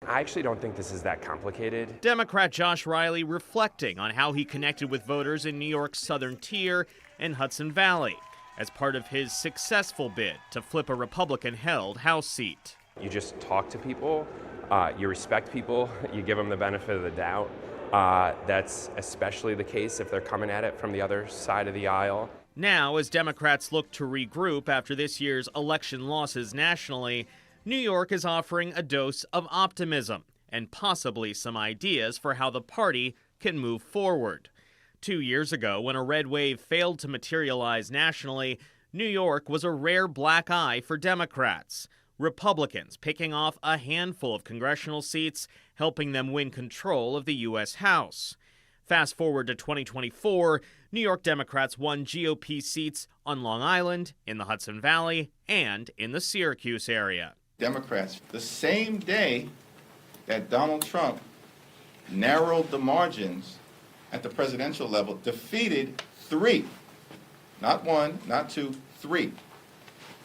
I actually don't think this is that complicated. Democrat Josh Riley reflecting on how he connected with voters in New York's Southern Tier and Hudson Valley as part of his successful bid to flip a Republican-held House seat. You just talk to people, you respect people, you give them the benefit of the doubt. That's especially the case if they're coming at it from the other side of the aisle. Now, as Democrats look to regroup after this year's election losses nationally, New York is offering a dose of optimism and possibly some ideas for how the party can move forward. 2 years ago, when a red wave failed to materialize nationally, New York was a rare black eye for Democrats. Republicans picking off a handful of congressional seats, helping them win control of the U.S. House. Fast forward to 2024, New York Democrats won GOP seats on Long Island, in the Hudson Valley, and in the Syracuse area. Democrats, the same day that Donald Trump narrowed the margins at the presidential level, defeated 3, not 1, not 2, 3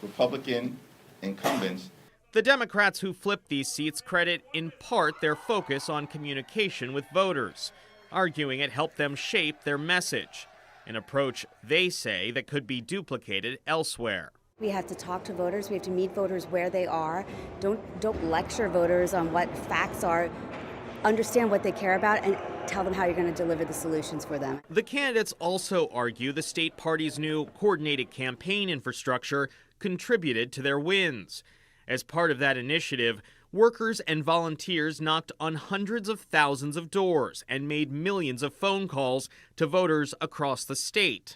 Republican incumbents. The Democrats who flipped these seats credit in part their focus on communication with voters, arguing it helped them shape their message, an approach they say that could be duplicated elsewhere. We have to talk to voters. We have to meet voters where they are. Don't lecture voters on what facts are. Understand what they care about and tell them how you're going to deliver the solutions for them. The candidates also argue the state party's new coordinated campaign infrastructure contributed to their wins. As part of that initiative, workers and volunteers knocked on hundreds of thousands of doors and made millions of phone calls to voters across the state.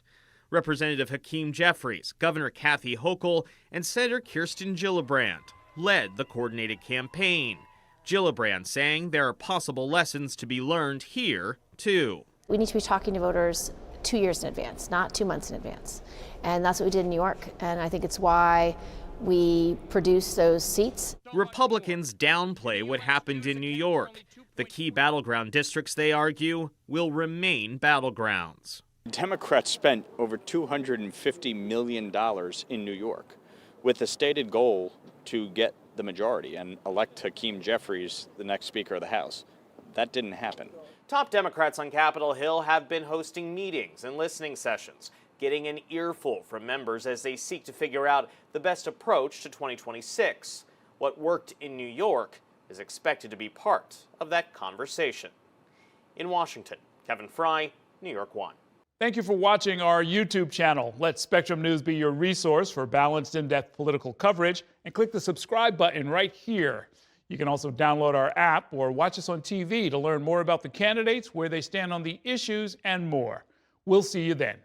Representative Hakeem Jeffries, Governor Kathy Hochul, and Senator Kirsten Gillibrand led the coordinated campaign. Gillibrand saying there are possible lessons to be learned here, too. We need to be talking to voters 2 years in advance, not 2 months in advance. And that's what we did in New York. And I think it's why we produced those seats. Republicans downplay what happened in New York. The key battleground districts, they argue, will remain battlegrounds. Democrats spent over $250 million in New York with the stated goal to get the majority and elect Hakeem Jeffries the next Speaker of the House. That didn't happen. Top Democrats on Capitol Hill have been hosting meetings and listening sessions, getting an earful from members as they seek to figure out the best approach to 2026. What worked in New York is expected to be part of that conversation. In Washington, Kevin Fry, New York One. Thank you for watching our YouTube channel. Let Spectrum News be your resource for balanced, in-depth political coverage, and click the subscribe button right here. You can also download our app or watch us on TV to learn more about the candidates, where they stand on the issues, and more. We'll see you then.